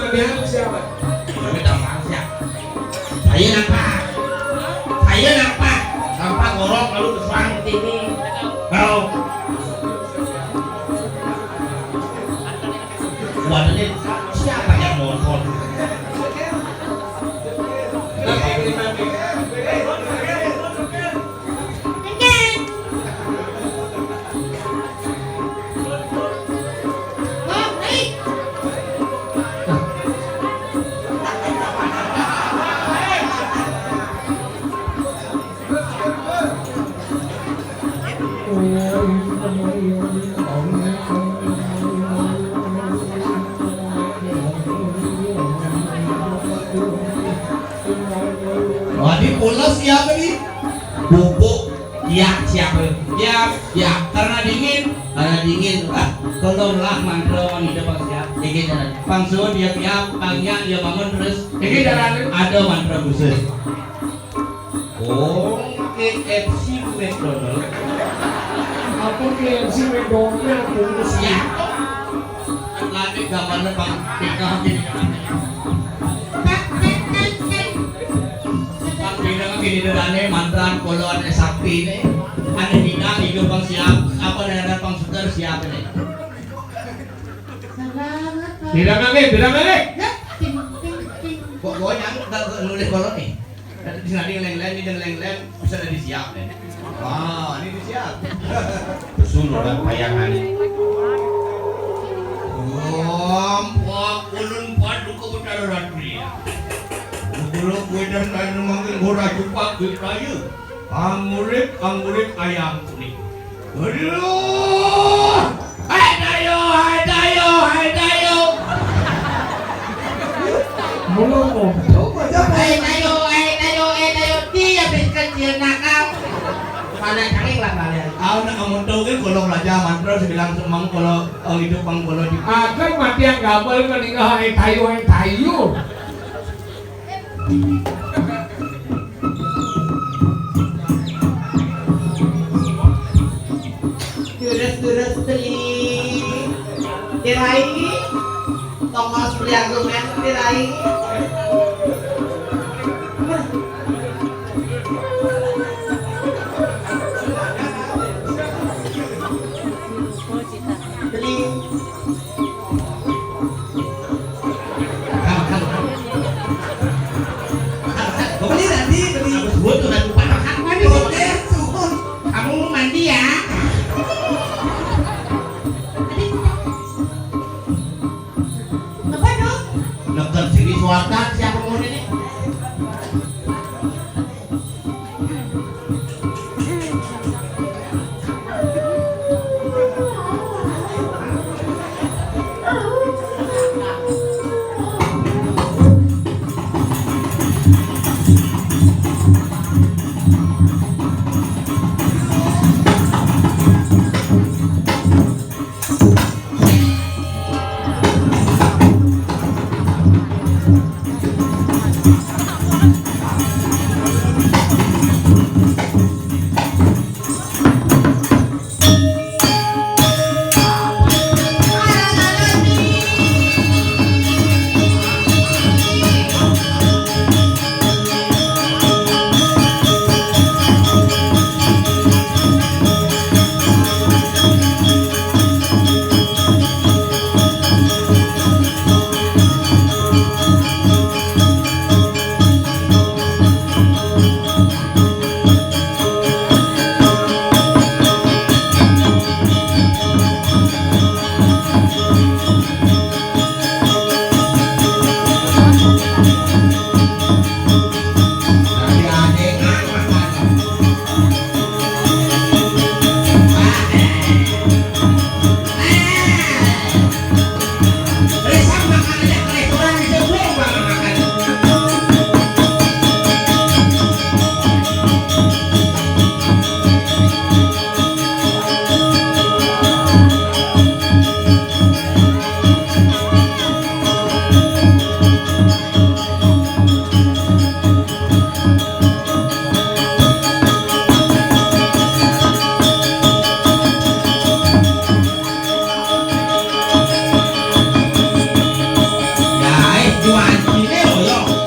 Nabi siapa? Nabi tamang siap. Saya nampak tanpa ngorok lalu kesuang ini. Kalau buatnya siapa yang nelfon? Pulas siapa nih? Bubuk ya siapa? Ya karena dingin tolonglah mantra wanita bang siap dingin jalan pangsu dia tiap pangnya dia bangun terus dingin jalan ada mantra khusus. Oh KFC McDonald Apa KFC McDonald bungkus ya lagi gambarnya bang PKH ini derane mantran kolon sapi ini ada dina hidup bang siap apa ada bang suter siap ini bilang lagi kok yang nulis kolon nih di sana leng-leng bisa ada disiap nih wah ini disiap sunuh dan bayangan ulun padu ke utara ratri kalau gue dan lain manggil gora cepat gue kaya angurip ayam kuning aduh hai dayo mulung hai dayo dia kecil nakal mana canging lah kalian nak kamu tahu kan kalau raja mantra bilang semang kalau hidup bang kalau di akan mati yang gabel meninggal hai tayo Terus tirai tongos peliagungan tirai Suarkan siapa mau ini? Juancine lho yo.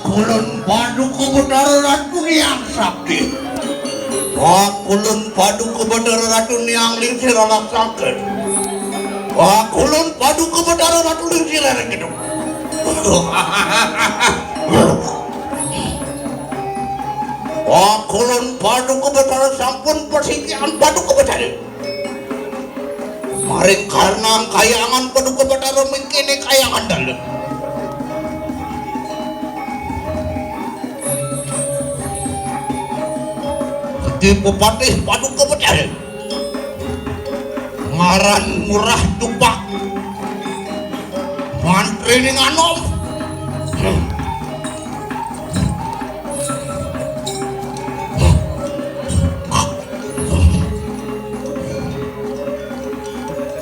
Kulun paduka Batara Ratu yang sakti. Kulun paduka Batara Ratu yang lingsir laksaken. Kulun paduka Batara Ratu lingsir hidup. Kulun paduka Batara sampun persikian paduka Batara. Maring karena kayangan paduka Batara mengkini kayangan dalam. Di Bupati paduka Batara ngaran murah tupak mantri ning anom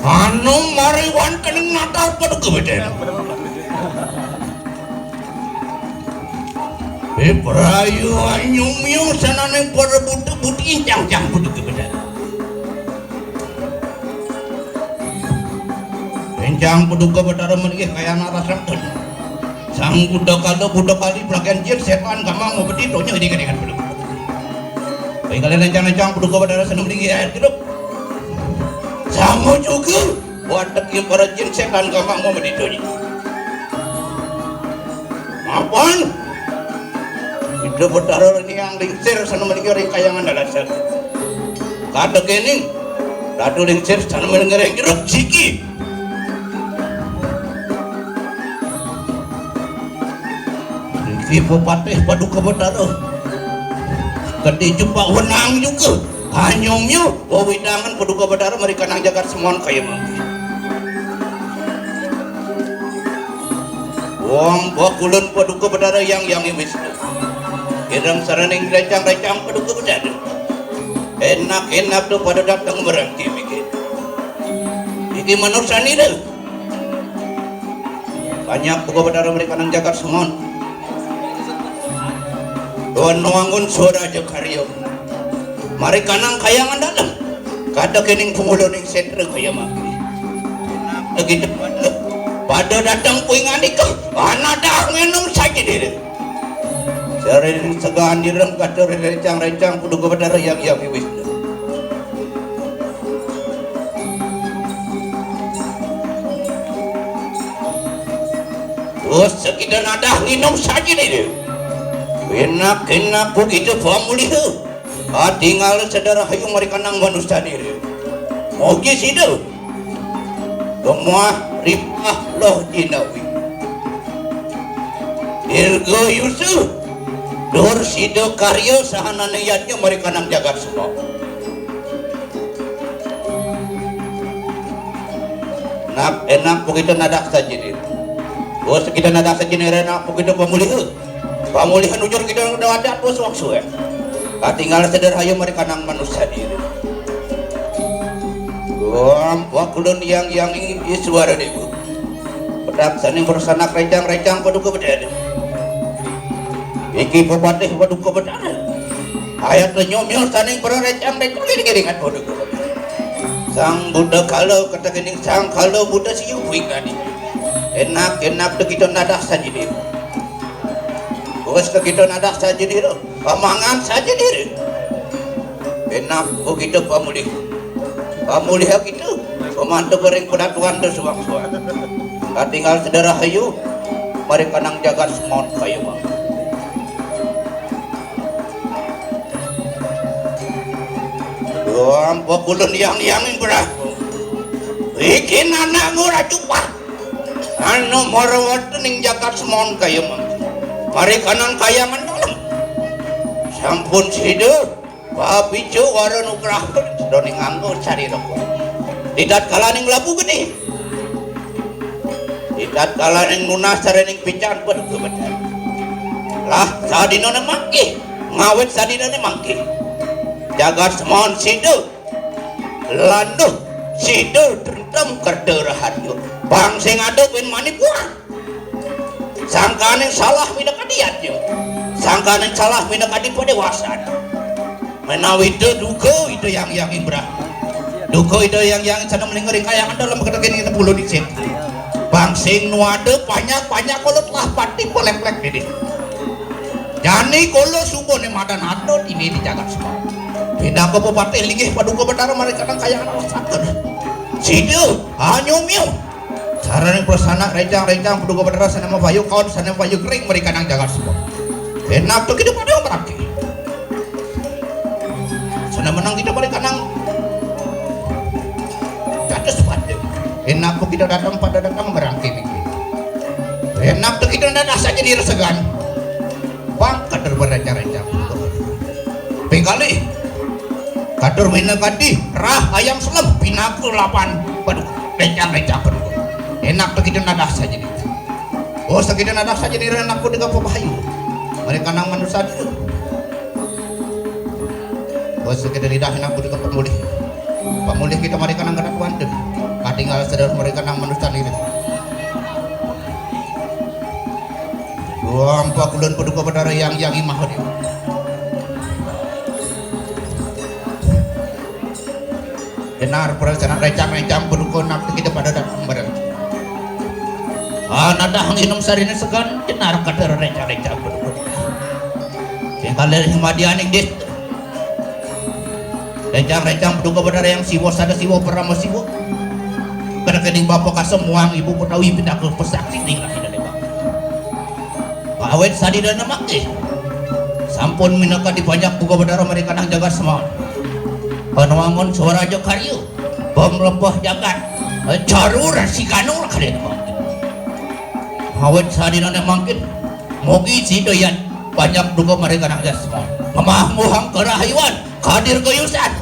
anom mari wonten ing natal paduka Batara Ibrayu anyumyu sanane para buti incang-cang paduka Batara incang paduka Batara meniki kaya narasakten sang budak kali pelakon jin setan gamang ngobedi donya gede-gedean paduka baik kalian rencang-rencang paduka Batara seneng meniki air hidup sama juga wadah para jin setan gamang ngobedi donya apaan Hidup Batara ini yang lingsir sana meniki orang kayangan dalasan. Kada kening ratu lingsir sana meniki orang jeruk siki. Iki Bupati paduka Batara. Kedi jumpa wenang juga. Hanyongnya wawidangan paduka Batara mereka nang jagat semua kaya mangki. Wong kulun paduka Batara yang Wisnu. Irang saraning recang-recang paduka Batara. Enak-enak tuh pada datang berhenti bikin. Iki manusia ni dah. Banyak paduka Batara mereka nang jagat semon. Tuan nuangun suara aja karyo. Mari kanang kayangan dalam. Kada kening pengulo ning sentra kaya maki. Lagi pada datang puingan ikut. Anak dah minum saja diri. Dari segan direm kata rencang-rencang paduka Batara yang Wisnu. Terus sekitar nadah minum saja ni. Enak-enak begitu famuli tu. Tinggal saudara hayung mereka nang manusia diri. Oke situ. Semua ripah loh jinawi. Irgo Yusuf. Dur sido karyo sahanane yatnya mereka nang jagat semua. Nak enak begitu nadak saja ni. Bos kita nadak saja ni enak begitu pemulihan ujur kita udah ada bos waktu tinggal sederhana mereka nang manusia diri. Wakulun yang ini suara debu. Pedak saning bersanak rencang paduka Batara. Iki Bupati paduka Batara. Ayat nyomil saning berencang gede-gedean paduka Batara. Sang budak kalau kata kening sang kalau budak siu wingani. Enak begitu nadak saja dia. Bos begitu nadak saja dia. Pamangan saja dia. Enak begitu pamulih gitu. Pemantu goreng pedatuan tu suang-suang. Tinggal saudara hayu. Mari kanang jagat semon kayu mah. Kulun yang beraku. Bikin anak murah cepat. Anu merawat ning jagat semon kayu mah. Mari kanang kayangan dalam. Sampun sidur. Papicu waran ukrah doning anggur cari rokok. Tidak kalah ning labu gede. Tidak kalah ning nunas cari ning pican paduka Batara. Lah sadina na mangki. Ngawet sadina na mangki. Jagat semon sidu landuh sidu tentem kerderahanyo bang sing ado pin manipura sangkaning salah mina kadiatyo sangkaning salah mina kadipadewasan menawi itu duga itu yang ibrah duko ide yang sana melingkari kayangan dalam ketekin ini bulu dicek bangsing nuade banyak kolot lah pati polek-polek ini jani kolo subo ne madan ado ini dijaga semua pindah ke bupati lagi paduka betara mereka nang kayangan wasakan sidu hanyumiu sarane persana rencang paduka betara sana mabayu kawan sana mabayu kering mereka nang jaga semua enak tuh kita pada berarti sana menang kita mereka nang jatuh sepatu enak tuh kita datang berangkai mikir enak tuh kita datang saja diresegan bang kader berencang pengkali kader mina kadi rah ayam selam pinaku 8 waduh rencang waduh enak tuh kita datang saja nih oh sekitar datang saja nih anakku dengan pebahayu mereka nang manusia dulu oh sekitar lidah anakku dengan pemulih kita mereka nang kena kuandeng tinggal sadar mereka nang manusia diri Wampa kulon paduka betara yang imah dia. Benar perasaan rencang paduka nak kita pada datang bareng. Nada hanginum sarine segan benar kadar rencang paduka. Yang kalian himadianing des. Rencang paduka betara yang siwo sada siwo perama siwo. Kada kening bapak kasemuang ibu putawi pindah ke pesaksi tinggal tidak lebar. Awet sadida nama sampun minaka dibanyak buka bedara mereka nang jagat semua panawangon suara aja karyo bom lepah jagat carur si kanur kalian awet sadida nama mungkin mogi si doyan banyak buka mereka nang jagat semua memahmuhang kerahayuan kadir keyusan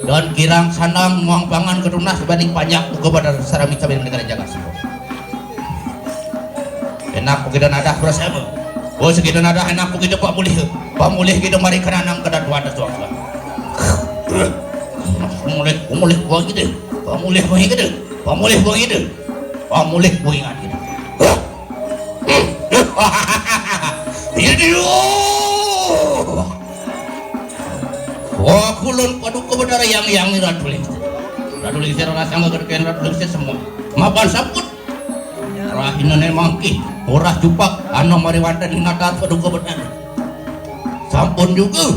dan kirang sanang muang pangan kedunas sebanding banyak buka bedara sarami cabai mereka nang jagat semua enak kita nadah bersama. Oh segitu nada enak kita pak mulih kita mari kenanang kada dua ada suara mulih buang gitu pamulih buang gitu ini wah kulon paduka bedara yang raduling serana sangga kerken raduling semua mapan saput rahinane mangki murah jupak anu mariwanda dinatat paduka betara sampun juga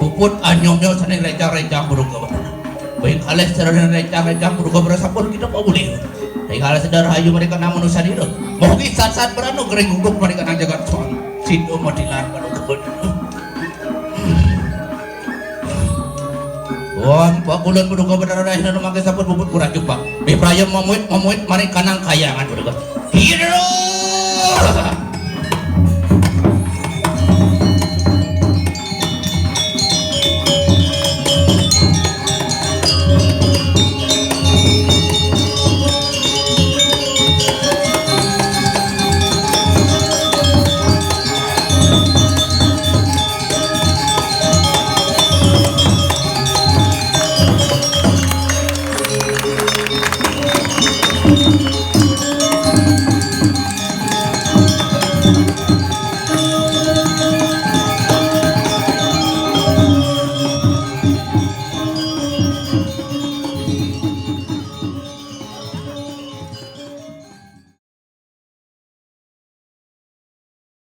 puput anyomnya sana rencang paduka betara baik halih sarana rencang paduka betara sampun kita paulih baik halih sedar hayu mereka nang manusia diro mogi saat beranu kering guguk mereka nang jagat soal sido modilan paduka betara wah pakulan paduka betara rahinane mangki sampun puput murah jupak bipraya memuit mereka nang kayangan paduka Hero!